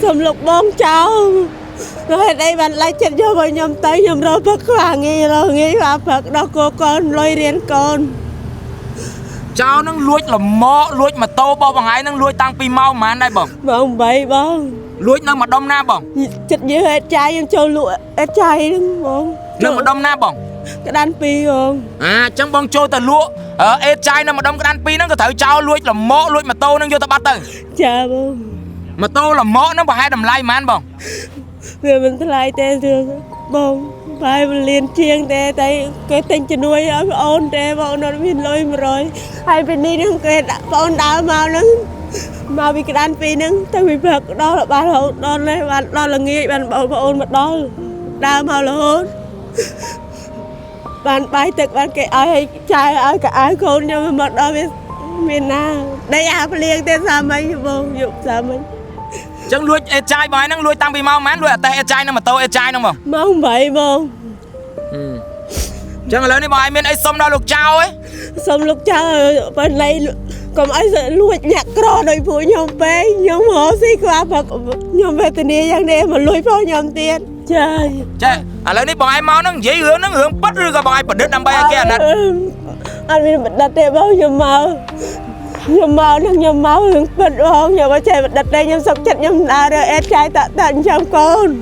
Sầm lục bông cháu rồi đây bạn lại chết vô với nhầm tới nhầm rồi bác hòa nghi hòa Phật đó cô con lôi riêng con cháu nó lùi là mọ lùi mà tô bao bằng ai nó lùi tăng pi mau mà anh đây bông bông bậy bông lùi nó mà đông na bông chết như hết trai em cho lụa hết trai đúng không nó mà đông na bông cái đàn pi không à chẳng bông trôi tờ lụa ê trai nó mà đông cái đàn pi nó có thể cháu lùi là mọ lùi mà tô nó vô ta bắt từ chà bông mà tô là mọ nó bà hai đầm lai mà anh bông người mình lại tên thường bông phải liền chiêng tê tay cái tên cho nuôi ở ôn tê bọn nó biết lôi mà rồi hai bên đi nó cái bọn đào màu nó mà vì cái đàn pi nó tại vì Phật đó là bạn hậu đó là đó là nghi bạn bảo ôn mà đó đào màu là hôn bạn bài thực bạn cái ai trai ai cả ai khôn nhưng mà đó biết miền nào đây à liền tên sao mấy bông dục sao mấy chẳng lùi ê trai bà nó lùi tăng pi mau mà anh lùi à tay ê trai nó mà tô ê trai nó bông mong vậy bông chẳng là lớn đi bà ai miền ấy xông đâu lục trao ấy xong lúc cha bên đây còn ai sẽ lùi nhặt cỏ đôi phụ nhom bé nhom hồ xí qua Phật nhom về tình yêu giang đêm mà lùi phô nhom tiền trời trời à lớn đi bà ai mau nó dễ hướng bắt rồi bà ai bật đứt nằm bay kia nè anh biết bật đặt đây bao nhom màu nó nhom máu hướng bật không nhom có chạy bật đặt đây nhom sọc chặt nhom đá rồi em trai tạ tận trong con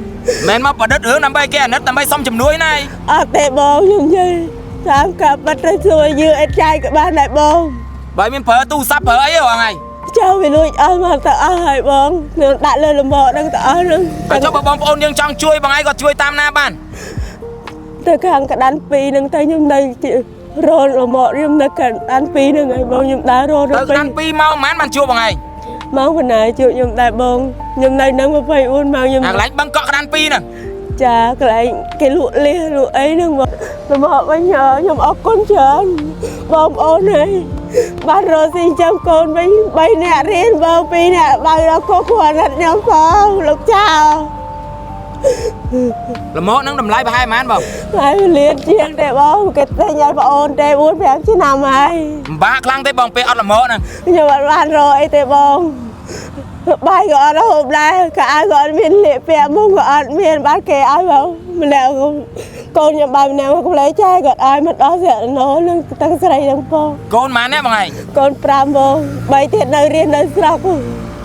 men mà bật đứt hướng nằm bay kia nứt nằm bay xong chùm núi này tệ bò nhom gì tham cả bật ra xuôi như em trai các bạn lại bông bởi mình phở tu sắp phở ấy rồi ngày cháu vì lui ai mà ta ai bông đã lên là mò đang ta luôn phải cho bà bông ôn nhưng trong chui bằng ai còn chui tam na ban tôi càng cả đàn pi nâng tay nhung đây chị rồi là mò nhung đây cả đàn pi nâng ngày bông nhung đá rồi tới đàn pi mau mán ban chua bằng ngày máu phần này chịu nhung đại bông nhung đây nâng vào phải uốn mau nhung lánh băng cọ đàn pi nè chà cái lụa lia lụa ấy nâng mà mò bây giờ nhung ốc con trơn bông ôn này ba rồi xin chăm con bay nè riêng bông pi nè bay đó có quần đặt nhau không lúc chào là mốt nó đầm lái bà hai má anh bông hai liền chiếc để bông cái tay nhai bà ôn để uống phép chứ nào mày ba khăn tới bông pe ớt là mốt nè nhưng mà bạn rồi để bông bài gọi nó hôm nay cả ai gọi miền liệt phép mông gọi miền bát kề ai bảo mình nào con nhà bà nào cũng lấy chai gọi ai mà đó sẽ nó nâng tăng sợi đang po con má nè bằng ngày con pram bông bay thiệt nơi riêng nơi sọc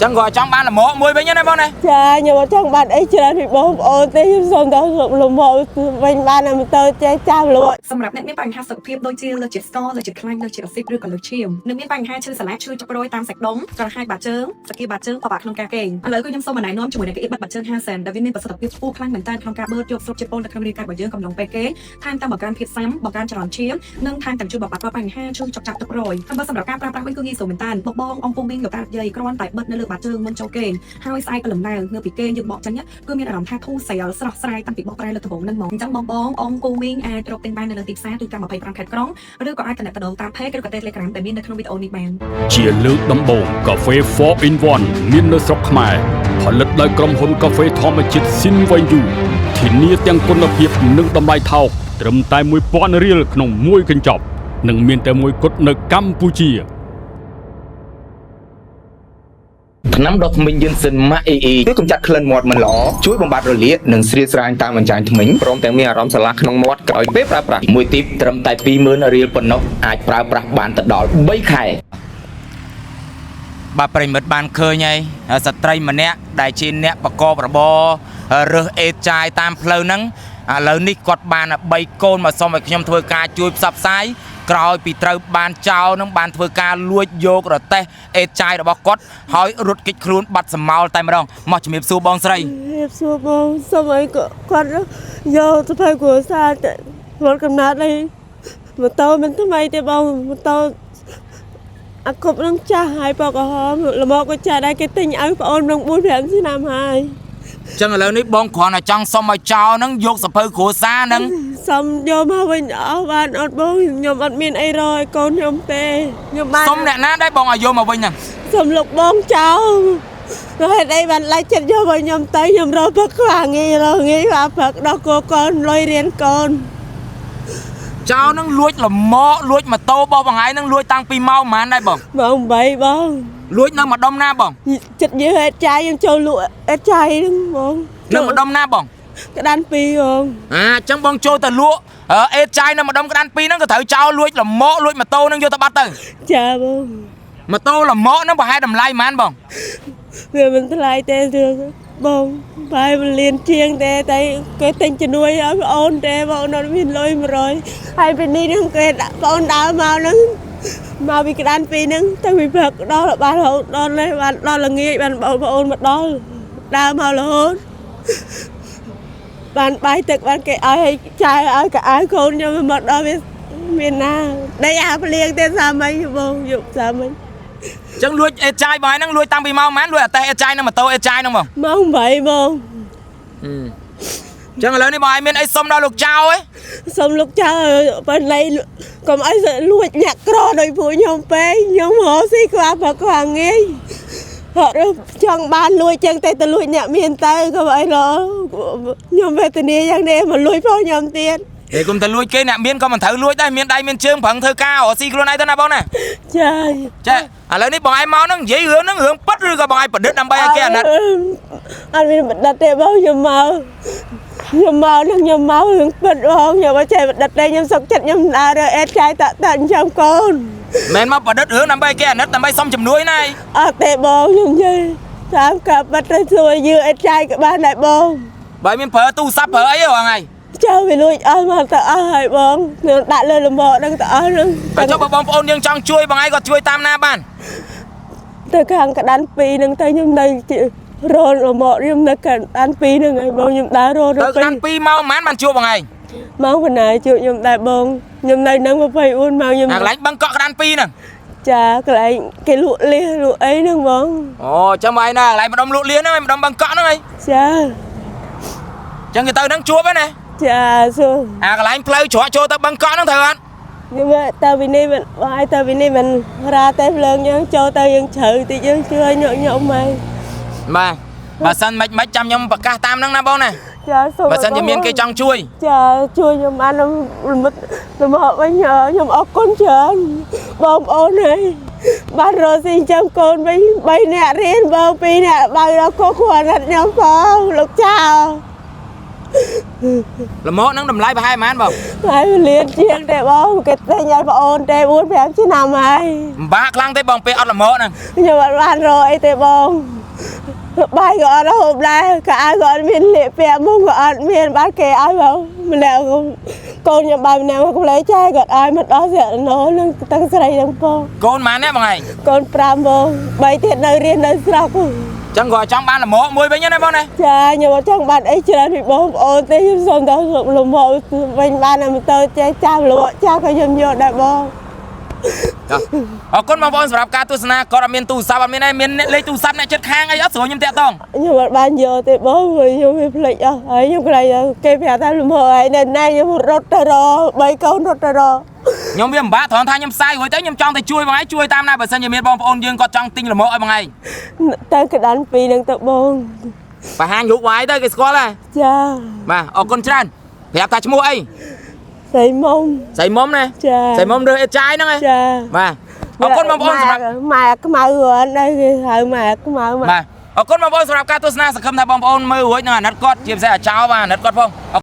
chẳng gọi trong ban là mốt mùi bấy nhiêu này bông này chà nhưng mà trong bạn ấy chưa thì bông ôn tí xong đó lùm mộ bên ban là mình tơ chơi chao luôn សម្រាប់អ្នកមានបញ្ហាសុខភាពដូចជាលើកជាតិស្ករលើកជាតិខ្លាញ់លើកជាតិអាស៊ីតឬក៏លើកឈាមនិងមានបញ្ហាឈឺសន្លាក់ឈឺចុករយតាមសាច់ដុំចរហាយបាតជើងសគាបាតជើងបបាក់ក្នុងការគេងឥឡូវគឺខ្ញុំសូមណែនាំជាមួយនឹងកៅអីបិទបាតជើង50ដែលវាមានប្រសិទ្ធភាពខ្ពស់ខ្លាំងមែនទែនក្នុងការបឺតយកស្រូបជាតិពុលនៅក្នុងរាងកាយរបស់យើងកំឡុងពេលគេងថែមទាំងបង្កើនភាពស៊ាំបង្កើនចរន្តឈាមនិងថែមទាំងជួយបំបាត់បញ្ហាឈឺចុកចាប់ទឹករយហើយបើសម្រាប់ការប្រើប្រាស់វិញគឺងាយស្រួលមែនទែនបងអង្គមីងលោកតាយាយគ្រាន់តែបិទនៅលើបាតជើងមុនចូលគេងហើយស្អែកព្រលឹមឡើងនៅពីគេងយើងបកចឹងគឺមានអារម្មណ៍ថាធូរស្រាលស្រស់ស្រាយតាំងពីបកប្រែលើដំបូងនឹងមកអញ្ចឹងបងអង្គមីងអាចរកទិញបាននៅលើទីផ្សារទូទាំង25ខេត្តក្រុងឬក៏អាចតំណតាម page ឬក៏ Telegram ដែលមាននៅក្នុងវីដេអូនេះបានជាលើកដំបូងកាហ្វេ 4 in 1មាននៅស្រុកខ្មែរផលិតដោយក្រុមហ៊ុនកាហ្វេធម្មជាតិ Sinvayu ធានាទាំងគុណភាពនិងតម្លៃថោកត្រឹមតែ 1000 រៀលក្នុងមួយកញ្ចប់និងមានតែមួយគត់នៅកម្ពុជាថ្នាំដុសធ្មេញយឺនសិនម៉ាក់អ៊ីជួយកម្ចាត់ក្លិនមាត់មិនល្អជួយបំបត្តិរលាកនិងស្រាលស្រាញតាមបញ្ចាញធ្មេញព្រមទាំងមានអារម្មណ៍ស្រឡះក្នុងមាត់ក្រោយពេលប្រើប្រាស់មួយទីបត្រឹមតែ 20000 រៀលប៉ុណ្ណោះអាចប្រើប្រាស់បានទៅដល់3ខែbàប្រិមិត្តបានឃើញហើយស្ត្រីម្នាក់ដែលជាអ្នកប្រកបរបររើសអេតចាយតាមផ្លូវហ្នឹងឥឡូវនេះគាត់បាន3កូនមកសុំឲ្យខ្ញុំធ្វើការជួយផ្សព្វផ្សាយក្រោយពីត្រូវបានចោលនឹងបានធ្វើការលួចយករទេះអេតចាយរបស់គាត់ហើយរត់គេចខ្លួនបាត់សម្ោលតែម្ដងមកជំរាបសួរបងស្រីជំរាបសួរបងសុំឲ្យគាត់យកទៅផ្លូវគ្រួសារតែរត់កំណត់នេះម៉ូតូមិនថ្មីទេបងម៉ូតូអាគប់នឹងចាស់ហើយបកហមល្មមក៏ចាស់ដែរគេទិញឲ្យប្អូននឹង4 5ឆ្នាំហើយ ចឹងឥឡូវនេះបងគ្រាន់តែចង់សុំឲ្យចោលហ្នឹងយកសភៅគ្រួសារហ្នឹងសុំយកមកវិញអស់បានអត់បងខ្ញុំអត់មានអីរកកូនខ្ញុំទេខ្ញុំបានសុំអ្នកណាដែរបងឲ្យយកមកវិញហ្នឹងសុំលោកបងចោលrồi đây bạn lại chết vô với nhầm tới nhầm rồi bác hòa nghi hòa Phật đó cô con lôi riêng con cháu nó lùi là mọ lùi mà tô bao bằng ai nó lùi tăng pi mau mà anh đây bông bông bậy bông លួចនៅម្ដុំណាបង ចិត្តយើងអេតចាយយើងចូលលក់អេតចាយហ្នឹងបង នៅម្ដុំណាបង ក្តាន2បង អញ្ចឹងបងចូលទៅលក់អេតចាយនៅម្ដុំក្តាន2ហ្នឹងក៏ត្រូវចោលលួចលមកលួចម៉ូតូហ្នឹងយកទៅបាត់ទៅ ចាបង ម៉ូតូលមកហ្នឹងប្រហែលតម្លៃប៉ុន្មានបង វាមិនថ្លៃទេបងបាយវាលៀនជាងតែគេទិញជំនួយឲ្យបងអូនទេបងអូនមានលុយ100ហើយពេលនេះហ្នឹងគេដាក់បងអូនដើរមកហ្នឹងមកពីក្តាន2ហ្នឹងទៅពីព្រឹកដល់បានរហូតដល់នេះបានដល់ល្ងាចបានបងអូនមកដល់ដើរមករហូតបានបាយទឹកបានគេឲ្យចាយឲ្យកៅអៅកូនខ្ញុំមកដល់វាមានណាដេកអាភ្លៀងទេសាមីបងយកសាមី ចឹងលួចអេតចាយបងហ្នឹងលួចតាំងពីម៉ោងប៉ុន្មានលួចអតេសអេតចាយនឹងម៉ូតូអេតចាយហ្នឹងបង ម៉ោង8បង ចឹងឥឡូវនេះបងឲ្យមានអីសុំដល់លោកចៅហ៎ សូមលោកចៅបើណៃកុំឲ្យលួចញាក់ក្រដោយពួកខ្ញុំពេកខ្ញុំរកស៊ីខ្វះព្រឹកខ្វះងាយហត់ចង់បានលួចចឹងតែលួចអ្នកមានទៅក៏អីរខ្ញុំវេទនាយ៉ាងនេះមកលួចផងខ្ញុំទៀត ឯគុំតែលួចគេអ្នកមានក៏មិនត្រូវលួចដែរមានដៃមានជើងប្រឹងធ្វើការរកស៊ីខ្លួនឯងទៅណាបងណា ចា ចាឥឡូវនេះបងឯងមកហ្នឹងនិយាយរឿងហ្នឹងរឿងប៉ិតឬក៏បងឯងប្រឌិតដើម្បីឲ្យគេអាណិត អត់មានប្រឌិតទេបងខ្ញុំមកនឹងខ្ញុំមករឿងប៉ិតបងខ្ញុំអត់ចេះប្រឌិតទេខ្ញុំសុកចិត្តខ្ញុំដើរអេតចាយតាក់ចាំកូន មិនមកប្រឌិតរឿងដើម្បីគេអាណិតដើម្បីសុំជំនួយណា អត់ទេបងខ្ញុំនិយាយតាមកាប់បាត់ទៅជួយយឺអេតចាយក៏បានដែរបង បើមានប្រើទូរស័ព្ទប្រើអីហ៎បងឯង ចៅវាលួចអស់មកទៅអស់ហើយបងខ្ញុំដាក់លើលំមកហ្នឹងទៅអស់ហ្នឹង បើចុះបងប្អូនយើងចង់ជួយបងឯងក៏ជួយតាមណាបាន ទៅខាងកដាន2ហ្នឹងទៅខ្ញុំនៅរលលំមកខ្ញុំនៅកដាន2ហ្នឹងហើយបងខ្ញុំដើររល ទៅកណ្ដាល2ម៉ោងប៉ុន្មានបានជួបបងឯង មកប៉ុណ្ណាជួយខ្ញុំដែរបងខ្ញុំនៅនឹង24ម៉ោងខ្ញុំ អាកន្លែងបឹងកក់កណ្ដាល2ហ្នឹង ចាកន្លែងគេលក់លៀសលក់អីហ្នឹងបង អូចាំបងឯងណាកន្លែងម្ដុំលក់លៀនហ្នឹងឯងម្ដុំបឹងកក់ហ្នឹងឯង ចា ចឹងគេទៅហ្នឹងជួបហ្នឹងណា ចាសួរ អាកន្លែងផ្លូវច្រកចូលទៅបឹងកក់ហ្នឹងត្រូវអត់ ខ្ញុំទៅវិនេះមិនបាយទៅវិនេះមិនរាតែភ្លើងយើងចូលទៅយើងជ្រៅតិចយើងជឿញក់ញក់មក បាទបើសិនមិនចាំខ្ញុំប្រកាសតាមហ្នឹងណាបងណា ចាសូម បើសិនជាមានគេចង់ជួយ ចាជួយខ្ញុំបានលំមកវិញខ្ញុំអរគុណច្រើនបងប្អូនហើយបានរស់ស៊ីចាំកូនវិញ3នាក់រៀនបង2នាក់បើដល់ខុសខ្លួនខ្ញុំផងលោកចៅ លមកហ្នឹងតម្លៃប្រហែលប៉ុន្មានបង ហើយលៀនជាងតែបងគេតែញ៉ាំបងអូនតែ4 5ឆ្នាំហើយ ពិបាកខ្លាំងទេបងពេលអត់លមកហ្នឹង ខ្ញុំអត់បានរកអីទេបងបាយក៏អត់ហូបដែរក៏ឲ្យក៏អត់មានលៀកពាក់មុំក៏អត់មានបានគេឲ្យបងម្នាក់កូនខ្ញុំបាយម្នាក់មកក្លែងចាយក៏ឲ្យមកដល់ស្រុកណូនឹងទាំងស្រីទាំងបង កូនម៉ានណាបងឯង កូន5បង3ទៀតនៅរៀននៅស្រុក ចឹងក៏ចង់បានលមកមួយវិញណាបងណា ចាខ្ញុំអត់ចង់បានអីច្រើនពីបងប្អូនទេខ្ញុំសូមទៅលំមកវិញបានតែម៉ូតូចេះចាំលក់ចាស់ក៏ខ្ញុំយកដែរបង អរគុណបងប្អូនសម្រាប់ការទស្សនាគាត់អត់មានទូរស័ព្ទអត់មានអីមានលេខទូរស័ព្ទអ្នកចិត្តខាងអីអត់ស្រួលខ្ញុំតាក់តង ខ្ញុំអត់បានយកទេបងខ្ញុំវាភ្លេចអស់ហើយខ្ញុំខ្លាចគេប្រាប់ថាលំហើយនៅណែខ្ញុំរត់ទៅរ3កូនរត់ទៅរ ខ្ញុំវាពិបាកត្រង់ថាខ្ញុំផ្សាយរួចទៅខ្ញុំចង់ទៅជួយបងឯងជួយតាមណាបើសិនជាមានបងប្អូនយើងគាត់ចង់ទិញលមកឲ្យបងឯង ទៅកដាន2ហ្នឹងទៅបង បង្ហាញរូបវាយទៅគេស្គាល់ហើយ ចា បាទអរគុណច្រើនប្រាប់ថាឈ្មោះអី ស្រីមុំ ស្រីមុំណា ចា ស្រីមុំរើអេតចាយហ្នឹងឯង ចា បាទអរគុណបងប្អូនសម្រាប់ ម៉ែខ្មៅអត់ដែរគេហៅម៉ែខ្មៅ បាទអរគុណបងប្អូនសម្រាប់ការទស្សនាសង្ឃឹមថាបងប្អូនមើលរួចនឹងអាណិតគាត់ជាពិសេសអាចោបាទអាណិតគាត់ផង